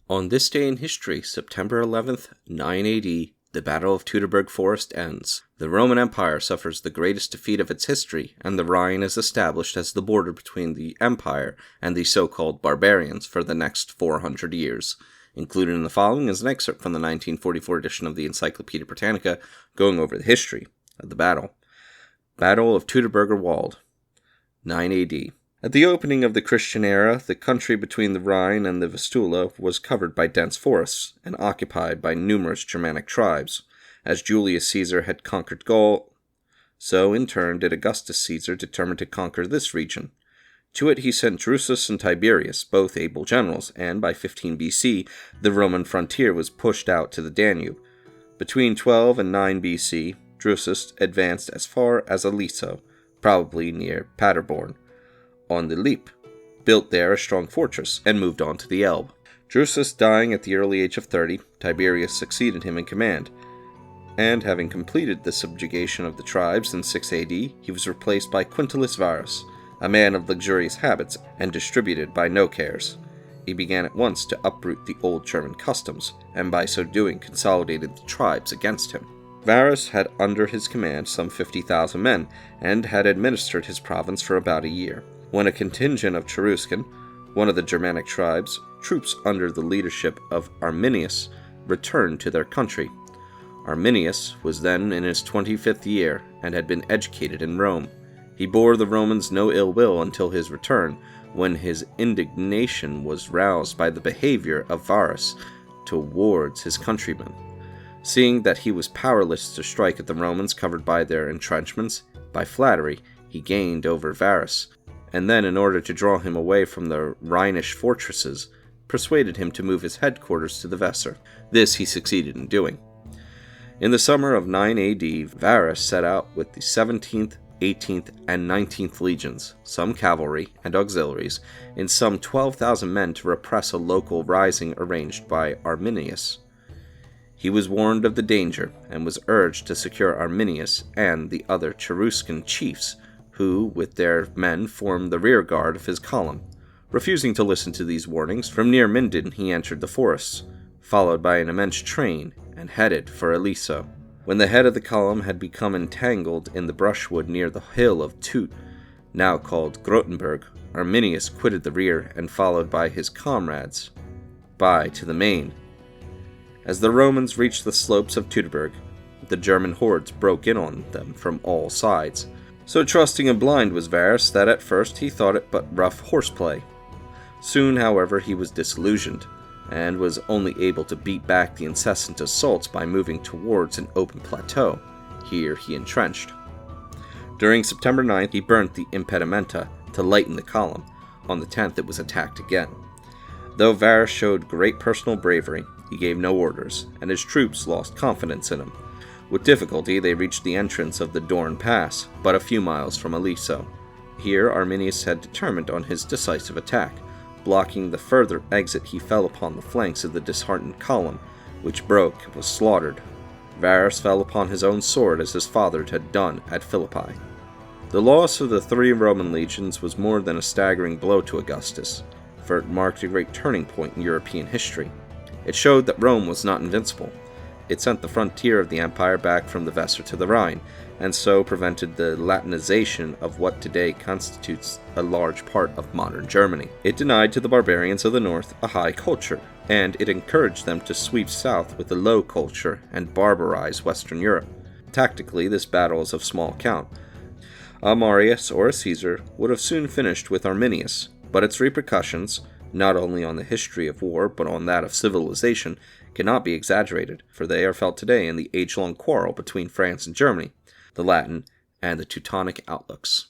On this day in history, September 11th, 9 AD, the Battle of Teutoburg Forest ends. The Roman Empire suffers the greatest defeat of its history, and the Rhine is established as the border between the Empire and the so-called barbarians for the next 400 years. Included in the following is an excerpt from the 1944 edition of the Encyclopedia Britannica, going over the history of the battle. Battle of Teutoburger Wald, 9 AD. At the opening of the Christian era, the country between the Rhine and the Vistula was covered by dense forests and occupied by numerous Germanic tribes. As Julius Caesar had conquered Gaul, so in turn did Augustus Caesar determine to conquer this region. To it he sent Drusus and Tiberius, both able generals, and by 15 BC, the Roman frontier was pushed out to the Danube. Between 12 and 9 BC, Drusus advanced as far as Aliso, probably near Paderborn, on the Lippe, built there a strong fortress, and moved on to the Elbe. Drusus dying at the early age of 30, Tiberius succeeded him in command, and having completed the subjugation of the tribes in 6 AD, he was replaced by Quintillus Varus, a man of luxurious habits and distributed by no cares. He began at once to uproot the old German customs, and by so doing consolidated the tribes against him. Varus had under his command some 50,000 men, and had administered his province for about a year, when a contingent of Cheruscan, one of the Germanic tribes, troops under the leadership of Arminius, returned to their country. Arminius was then in his 25th year, and had been educated in Rome. He bore the Romans no ill will until his return, when his indignation was roused by the behavior of Varus towards his countrymen. Seeing that he was powerless to strike at the Romans covered by their entrenchments, by flattery he gained over Varus, and then, in order to draw him away from the Rhinish fortresses, persuaded him to move his headquarters to the Weser. This he succeeded in doing. In the summer of 9 AD, Varus set out with the 17th, 18th, and 19th legions, some cavalry and auxiliaries, in some 12,000 men to repress a local rising arranged by Arminius. He was warned of the danger, and was urged to secure Arminius and the other Cheruscan chiefs, who, with their men, formed the rear guard of his column. Refusing to listen to these warnings, from near Minden he entered the forests, followed by an immense train, and headed for Aliso. When the head of the column had become entangled in the brushwood near the hill of Teut, now called Grotenberg, Arminius quitted the rear, and followed by his comrades, by to the main. As the Romans reached the slopes of Teutoburg, the German hordes broke in on them from all sides. So trusting and blind was Varus that at first he thought it but rough horseplay. Soon, however, he was disillusioned, and was only able to beat back the incessant assaults by moving towards an open plateau. Here he entrenched. During September 9th, he burnt the impedimenta to lighten the column. On the 10th, it was attacked again. Though Varus showed great personal bravery, he gave no orders, and his troops lost confidence in him. With difficulty, they reached the entrance of the Dorn Pass, but a few miles from Aliso. Here, Arminius had determined on his decisive attack. Blocking the further exit, he fell upon the flanks of the disheartened column, which broke and was slaughtered. Varus fell upon his own sword as his father had done at Philippi. The loss of the 3 Roman legions was more than a staggering blow to Augustus, for it marked a great turning point in European history. It showed that Rome was not invincible. It sent the frontier of the empire back from the Weser to the Rhine, and so prevented the Latinization of what today constitutes a large part of modern Germany. It denied to the barbarians of the north a high culture, and it encouraged them to sweep south with a low culture and barbarize Western Europe. Tactically, this battle is of small account. A Marius or a Caesar would have soon finished with Arminius, but its repercussions, not only on the history of war but on that of civilization, cannot be exaggerated, for they are felt today in the age-long quarrel between France and Germany, the Latin and the Teutonic outlooks.